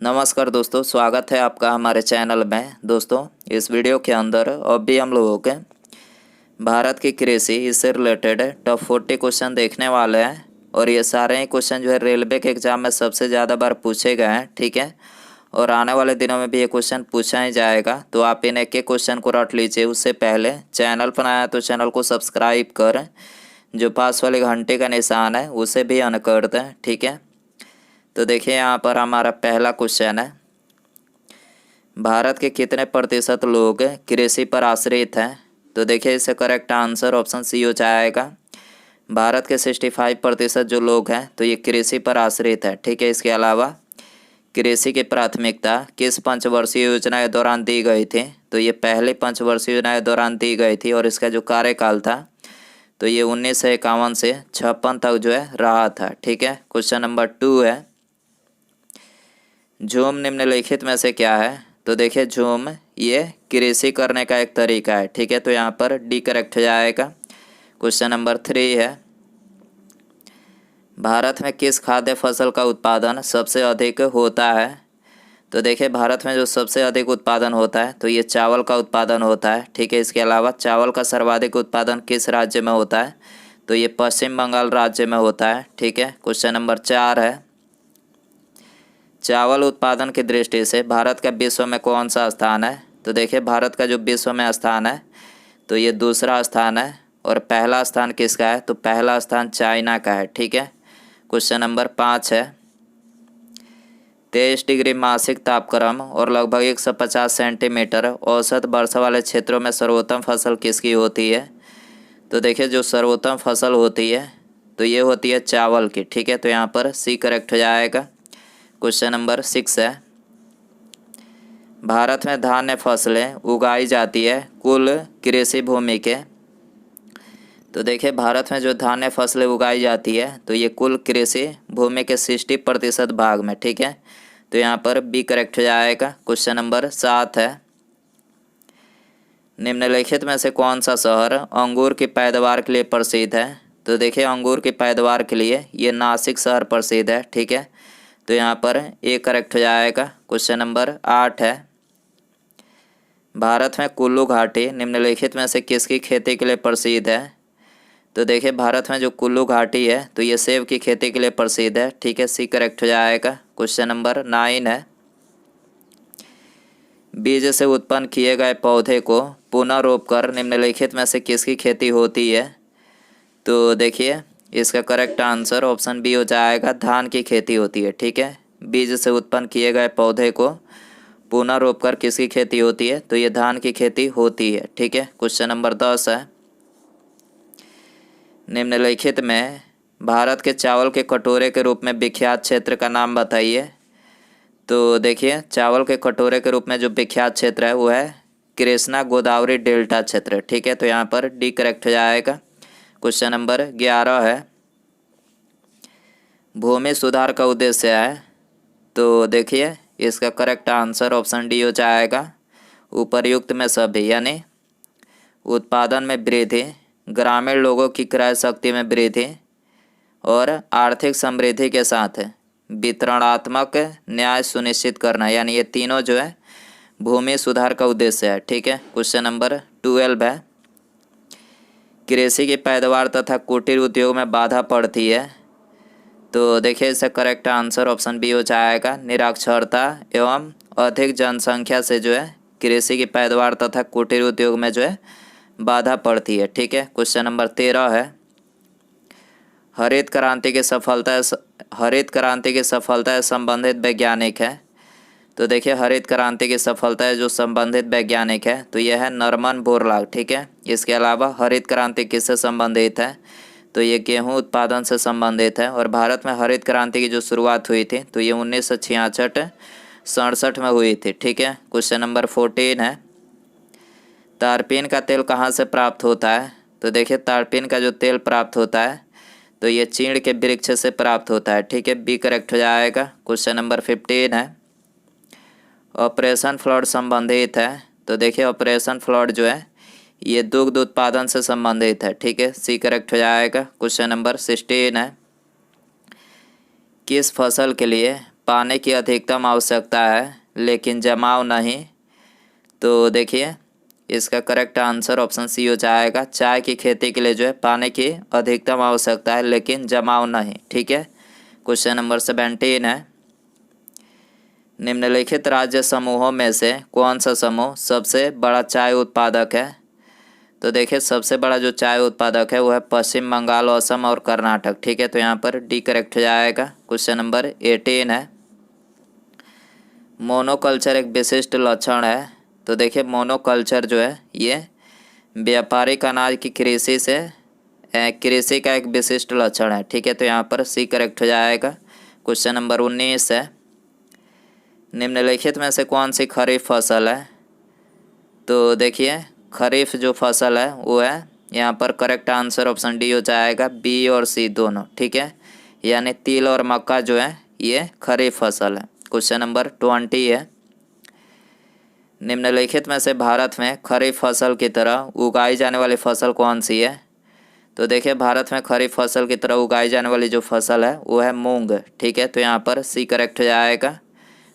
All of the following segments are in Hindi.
नमस्कार दोस्तों, स्वागत है आपका हमारे चैनल में। दोस्तों, इस वीडियो के अंदर अभी हम लोगों के भारत की कृषि इससे रिलेटेड टॉप 40 क्वेश्चन देखने वाले हैं। और ये सारे ही क्वेश्चन जो है रेलवे के एग्ज़ाम में सबसे ज़्यादा बार पूछे गए हैं, ठीक है। और आने वाले दिनों में भी ये क्वेश्चन पूछा ही जाएगा, तो आप इन एक एक क्वेश्चन को रट लीजिए। उससे पहले चैनल पर आया तो चैनल को सब्सक्राइब करें, जो पास वाले घंटे का निशान है उसे भी ऑन कर दें, ठीक है। तो देखिए यहाँ पर हमारा पहला क्वेश्चन है, भारत के कितने प्रतिशत लोग कृषि पर आश्रित हैं। तो देखिए इससे करेक्ट आंसर ऑप्शन सी हो जाएगा। भारत के 65% जो लोग हैं तो ये कृषि पर आश्रित है, ठीक है। इसके अलावा कृषि की प्राथमिकता किस पंचवर्षीय योजना के दौरान दी गई थी। तो ये पहली पंचवर्षीय योजना के दौरान दी गई थी और इसका जो कार्यकाल था तो ये 1951 से 56 तक जो है रहा था, ठीक है। क्वेश्चन नंबर 2 है, झूम निम्नलिखित में से क्या है। तो देखिए झूम ये कृषि करने का एक तरीका है, ठीक है। तो यहाँ पर डी करेक्ट हो जाएगा। क्वेश्चन नंबर 3 है, भारत में किस खाद्य फसल का उत्पादन सबसे अधिक होता है। तो देखिए भारत में जो सबसे अधिक उत्पादन होता है तो ये चावल का उत्पादन होता है, ठीक है। इसके अलावा चावल का सर्वाधिक उत्पादन किस राज्य में होता है। तो ये पश्चिम बंगाल राज्य में होता है, ठीक है। क्वेश्चन नंबर 4 है, चावल उत्पादन की दृष्टि से भारत का विश्व में कौन सा स्थान है। तो देखिए भारत का जो विश्व में स्थान है तो ये दूसरा स्थान है और पहला स्थान किसका है। तो पहला स्थान चाइना का है, ठीक है। क्वेश्चन नंबर 5 है, 23 डिग्री मासिक तापक्रम और लगभग 150 सेंटीमीटर औसत वर्षा वाले क्षेत्रों में सर्वोत्तम फसल किसकी होती है। तो देखिए जो सर्वोत्तम फसल होती है तो ये होती है चावल की, ठीक है। तो यहाँ पर सी करेक्ट हो जाएगा। क्वेश्चन नंबर 6 है, भारत में धान्य फसलें उगाई जाती है कुल कृषि भूमि के। तो देखिए भारत में जो धान्य फसलें उगाई जाती है तो ये कुल कृषि भूमि के 60% भाग में, ठीक है। तो यहाँ पर बी करेक्ट हो जाएगा। क्वेश्चन नंबर 7 है, निम्नलिखित में से कौन सा शहर अंगूर की पैदावार के लिए प्रसिद्ध है। तो देखिए अंगूर की पैदावार के लिए ये नासिक शहर प्रसिद्ध है, ठीक है। तो यहाँ पर ए करेक्ट हो जाएगा। क्वेश्चन नंबर 8 है, भारत में कुल्लू घाटी निम्नलिखित में से किसकी खेती के लिए प्रसिद्ध है। तो देखिए भारत में जो कुल्लू घाटी है तो ये सेब की खेती के लिए प्रसिद्ध है, ठीक है। सी करेक्ट हो जाएगा। क्वेश्चन नंबर 9 है, बीज से उत्पन्न किए गए पौधे को पुनः रोपकर निम्नलिखित में से किसकी खेती होती है। तो देखिए इसका करेक्ट आंसर ऑप्शन बी हो जाएगा, धान की खेती होती है, ठीक है। बीज से उत्पन्न किए गए पौधे को पुनः रोपकर किसकी खेती होती है। तो ये धान की खेती होती है, ठीक है। क्वेश्चन नंबर 10 है, निम्नलिखित में भारत के चावल के कटोरे के रूप में विख्यात क्षेत्र का नाम बताइए। तो देखिए चावल के कटोरे के रूप में जो विख्यात क्षेत्र है वो है कृष्णा गोदावरी डेल्टा क्षेत्र, ठीक है। तो यहाँ पर डी करेक्ट हो जाएगा। क्वेश्चन नंबर 11 है, भूमि सुधार का उद्देश्य है। तो देखिए इसका करेक्ट आंसर ऑप्शन डी हो जाएगा, उपर्युक्त में सभी, यानी उत्पादन में वृद्धि, ग्रामीण लोगों की क्रय शक्ति में वृद्धि और आर्थिक समृद्धि के साथ वितरणात्मक न्याय सुनिश्चित करना, यानी ये तीनों जो है भूमि सुधार का उद्देश्य है, ठीक है। क्वेश्चन नंबर 12 है, कृषि की पैदावार तथा कुटीर उद्योग में बाधा पड़ती है। तो देखिए इसका करेक्ट आंसर ऑप्शन बी हो जाएगा, निरक्षरता एवं अधिक जनसंख्या से जो है कृषि की पैदावार तथा कुटीर उद्योग में जो है बाधा पड़ती है, ठीक है। क्वेश्चन नंबर 13 है, हरित क्रांति की सफलता संबंधित वैज्ञानिक है। तो देखिए हरित क्रांति की सफलता जो संबंधित वैज्ञानिक है तो यह है नॉर्मन बोरलॉग, ठीक है। इसके अलावा हरित क्रांति किससे संबंधित है। तो ये गेहूं उत्पादन से संबंधित है और भारत में हरित क्रांति की जो शुरुआत हुई थी तो ये 1966-67 में हुई थी, ठीक है। क्वेश्चन नंबर 14 है, तारपीन का तेल कहाँ से प्राप्त होता है। तो देखिए तारपीन का जो तेल प्राप्त होता है तो ये चीड़ के वृक्ष से प्राप्त होता है, ठीक है। बी करेक्ट हो जाएगा। क्वेश्चन नंबर 15 है, ऑपरेशन फ्लड संबंधित है। तो देखिए ऑपरेशन फ्लड जो है ये दुग्ध उत्पादन से संबंधित है, ठीक है। सी करेक्ट हो जाएगा। क्वेश्चन नंबर 16 है, किस फसल के लिए पानी की अधिकतम आवश्यकता है लेकिन जमाव नहीं। तो देखिए इसका करेक्ट आंसर ऑप्शन सी हो जाएगा। चाय की खेती के लिए जो है पानी की अधिकतम आवश्यकता है लेकिन जमाव नहीं। ठीक है, क्वेश्चन नंबर 17 है, निम्नलिखित राज्य समूहों में से कौन सा समूह सबसे बड़ा चाय उत्पादक है? तो देखिए सबसे बड़ा जो चाय उत्पादक है वो है पश्चिम बंगाल, असम और कर्नाटक। ठीक है, तो यहाँ पर डी करेक्ट हो जाएगा। क्वेश्चन नंबर 18 है, मोनोकल्चर एक विशिष्ट लक्षण है। तो देखिए मोनोकल्चर जो है ये व्यापारिक अनाज की कृषि का एक विशिष्ट लक्षण है। ठीक है, तो यहाँ पर सी करेक्ट हो जाएगा। क्वेश्चन नंबर 19 है, निम्नलिखित में से कौन सी खरीफ फसल है? तो देखिए खरीफ जो फसल है वो है, यहाँ पर करेक्ट आंसर ऑप्शन डी हो जाएगा, बी और सी दोनों। ठीक है, यानी तिल और मक्का जो है ये खरीफ फसल है। क्वेश्चन नंबर 20 है, निम्नलिखित में से भारत में खरीफ फसल की तरह उगाई जाने वाली फसल कौन सी है? तो देखिए भारत में खरीफ फसल की तरह उगाई जाने वाली जो फसल है वो है मूंग। ठीक है, तो यहाँ पर सी करेक्ट हो जाएगा।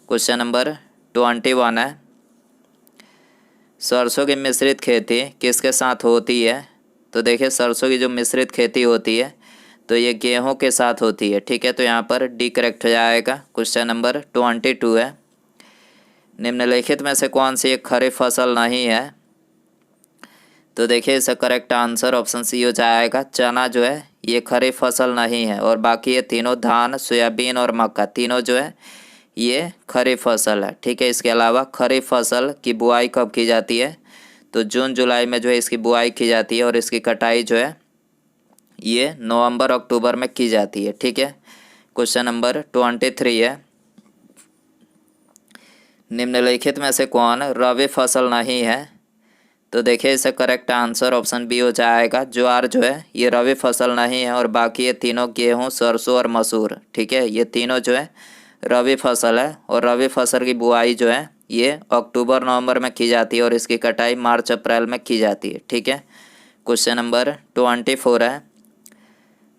क्वेश्चन नंबर 21 है, सरसों की मिश्रित खेती किसके साथ होती है? तो देखिए सरसों की जो मिश्रित खेती होती है तो ये गेहूं के साथ होती है। ठीक है, तो यहाँ पर डी करेक्ट हो जाएगा। क्वेश्चन नंबर 22 है, निम्नलिखित में से कौन सी एक खरीफ फसल नहीं है? तो देखिए इसका करेक्ट आंसर ऑप्शन सी हो जाएगा, चना जो है ये खरीफ फसल नहीं है और बाकी ये तीनों धान, सोयाबीन और मक्का तीनों जो है ये खरीफ फसल है। ठीक है, इसके अलावा खरीफ फसल की बुआई कब की जाती है? तो जून जुलाई में जो है इसकी बुआई की जाती है और इसकी कटाई जो है ये नवंबर अक्टूबर में की जाती है। ठीक है, क्वेश्चन नंबर 23 है, निम्नलिखित में से कौन रबी फसल नहीं है? तो देखिए इसका करेक्ट आंसर ऑप्शन बी हो जाएगा, ज्वार जो है ये रबी फसल नहीं है और बाकी ये तीनों गेहूँ, सरसों और मसूर। ठीक है, ये तीनों जो है रबी फसल है और रबी फसल की बुआई जो है ये अक्टूबर नवंबर में की जाती है और इसकी कटाई मार्च अप्रैल में की जाती है। ठीक है, क्वेश्चन नंबर 24 है,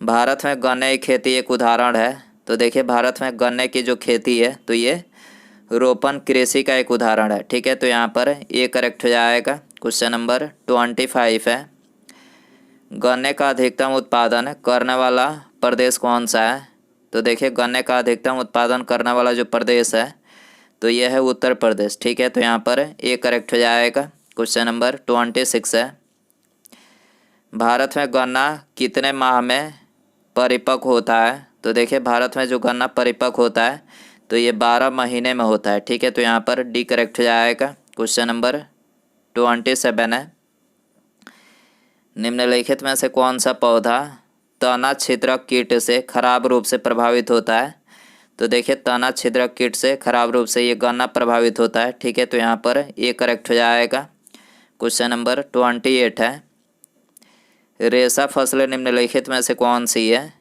भारत में गन्ने की खेती एक उदाहरण है। तो देखिए भारत में गन्ने की जो खेती है तो ये रोपण कृषि का एक उदाहरण है। ठीक है, तो यहाँ पर ए करेक्ट हो जाएगा। क्वेश्चन नंबर 25 है, गन्ने का अधिकतम उत्पादन करने वाला प्रदेश कौन सा है? तो देखिए गन्ने का अधिकतम उत्पादन करने वाला जो प्रदेश है तो यह है उत्तर प्रदेश। ठीक है, तो यहाँ पर ए करेक्ट हो जाएगा। क्वेश्चन नंबर 26 है, भारत में गन्ना कितने माह में परिपक्व होता है? तो देखिए भारत में जो गन्ना परिपक्व होता है तो ये 12 महीने में होता है। ठीक है, तो यहाँ पर डी करेक्ट हो जाएगा। क्वेश्चन नंबर 27 है, निम्नलिखित में से कौन सा पौधा तना छिद्रक कीट से खराब रूप से प्रभावित होता है? तो देखिए तना छिद्रक कीट से खराब रूप से ये गन्ना प्रभावित होता है। ठीक है, तो यहाँ पर ए करेक्ट हो जाएगा। क्वेश्चन नंबर 28 है, रेशा फसलें निम्नलिखित में से कौन सी है?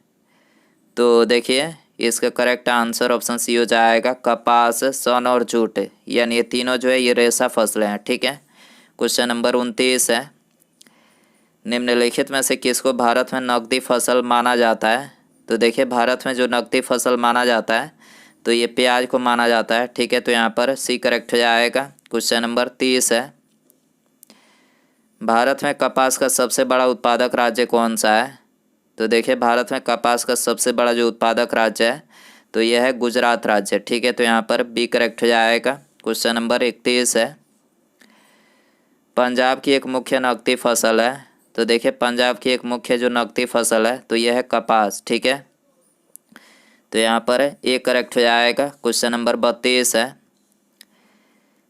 तो देखिए इसका करेक्ट आंसर ऑप्शन सी हो जाएगा, कपास, सन और जूट, यानी ये तीनों जो है ये रेशा फसलें हैं। ठीक है, क्वेश्चन नंबर 29 है, निम्नलिखित में से किसको भारत में नकदी फसल माना जाता है? तो देखिए भारत में जो नकदी फसल माना जाता है तो ये प्याज को माना जाता है। ठीक है, तो यहाँ पर सी करेक्ट हो जाएगा। क्वेश्चन नंबर 30 है, भारत में कपास का सबसे बड़ा उत्पादक राज्य कौन सा है? तो देखिए भारत में कपास का सबसे बड़ा जो उत्पादक राज्य है तो यह है गुजरात राज्य। ठीक है, तो यहाँ पर बी करेक्ट हो जाएगा। क्वेश्चन नंबर 31 है, पंजाब की एक मुख्य नकदी फसल है। तो देखिए पंजाब की एक मुख्य जो नकदी फसल है तो यह है कपास। ठीक है, तो यहाँ पर ए करेक्ट हो जाएगा। क्वेश्चन नंबर 32 है,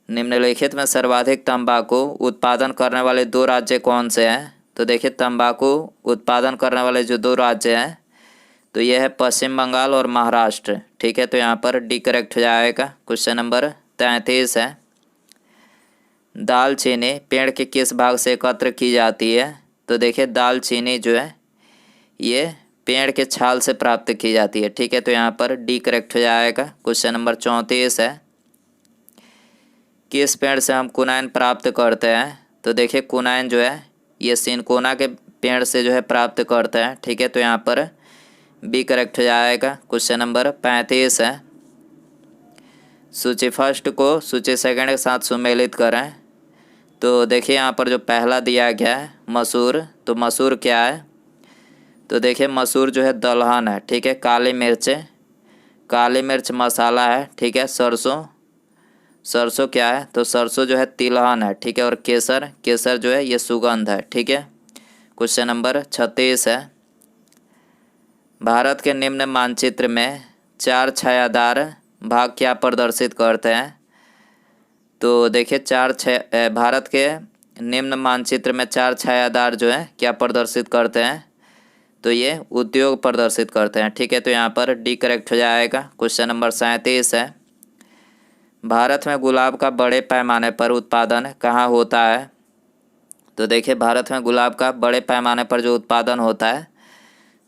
निम्नलिखित में सर्वाधिक तंबाकू उत्पादन करने वाले दो राज्य कौन से हैं? तो देखिए तंबाकू उत्पादन करने वाले जो दो राज्य हैं तो यह है पश्चिम बंगाल और महाराष्ट्र। ठीक है, तो यहाँ पर डी करेक्ट हो जाएगा। क्वेश्चन नंबर 33 है, दालचीनी पेड़ के किस भाग से एकत्र की जाती है? तो देखिए दालचीनी जो है ये पेड़ के छाल से प्राप्त की जाती है। ठीक है, तो यहाँ पर डी करेक्ट हो जाएगा। क्वेश्चन नंबर 34 है, किस पेड़ से हम कुनाइन प्राप्त करते हैं? तो देखिए कुनाइन जो है ये सिनकोना के पेड़ से जो है प्राप्त करते हैं। ठीक है, तो यहाँ पर बी करेक्ट हो जाएगा। क्वेश्चन नंबर 35 है, सूची फर्स्ट को सूची सेकंड के साथ सुमेलित करें। तो देखिए यहाँ पर जो पहला दिया गया है मसूर, तो मसूर क्या है? तो देखिए मसूर जो है दलहन है, ठीक है। काली मिर्च मसाला है, ठीक है। सरसों क्या है? तो सरसों जो है तिलहन है, ठीक है। और केसर जो है ये सुगंध है, ठीक है। क्वेश्चन नंबर 36 है, भारत के निम्न मानचित्र में 4 छायादार भाग क्या प्रदर्शित करते हैं? तो देखिए भारत के निम्न मानचित्र में 4 छायादार जो है क्या प्रदर्शित करते हैं? तो ये उद्योग प्रदर्शित करते हैं, ठीक है। तो यहाँ पर डी करेक्ट हो जाएगा। क्वेश्चन नंबर 37 है, भारत में गुलाब का बड़े पैमाने पर उत्पादन कहाँ होता है? तो देखिए भारत में गुलाब का बड़े पैमाने पर जो उत्पादन होता है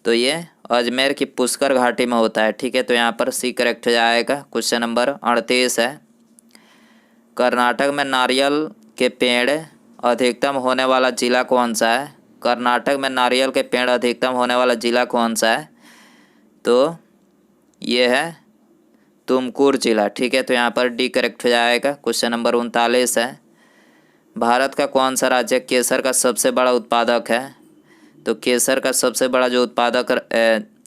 तो ये अजमेर की पुष्कर घाटी में होता है, ठीक है। तो यहाँ पर सी करेक्ट हो जाएगा। क्वेश्चन नंबर 38 है, कर्नाटक में नारियल के पेड़ अधिकतम होने वाला जिला कौन सा है? कर्नाटक में नारियल के पेड़ अधिकतम होने वाला जिला कौन सा है? तो ये है तुमकुर जिला, ठीक है। तो यहाँ पर डी करेक्ट हो जाएगा। क्वेश्चन नंबर 39 है, भारत का कौन सा राज्य केसर का सबसे बड़ा उत्पादक है? तो केसर का सबसे बड़ा जो उत्पादक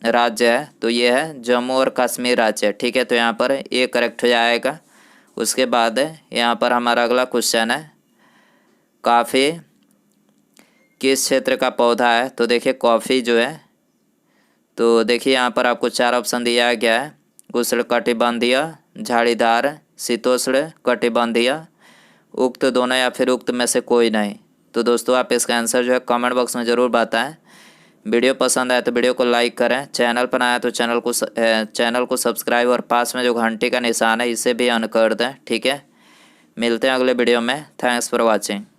राज्य है तो ये है जम्मू और कश्मीर राज्य, ठीक है। तो यहाँ पर ए करेक्ट हो जाएगा। उसके बाद यहाँ पर हमारा अगला क्वेश्चन है, कॉफ़ी किस क्षेत्र का पौधा है? तो देखिए कॉफ़ी जो है, तो देखिए यहाँ पर आपको 4 ऑप्शन दिया गया है, उष्णकटिबंधीय, झाड़ीदार, शीतोष्ण कटिबंधीय, उक्त दोनों या फिर उक्त में से कोई नहीं। तो दोस्तों आप इसका आंसर जो है कमेंट बॉक्स में ज़रूर बताएं। वीडियो पसंद आए तो वीडियो को लाइक करें, चैनल पर आया तो चैनल को सब्सक्राइब और पास में जो घंटी का निशान है इसे भी ऑन कर दें, ठीक है। मिलते हैं अगले वीडियो में। Thanks for watching.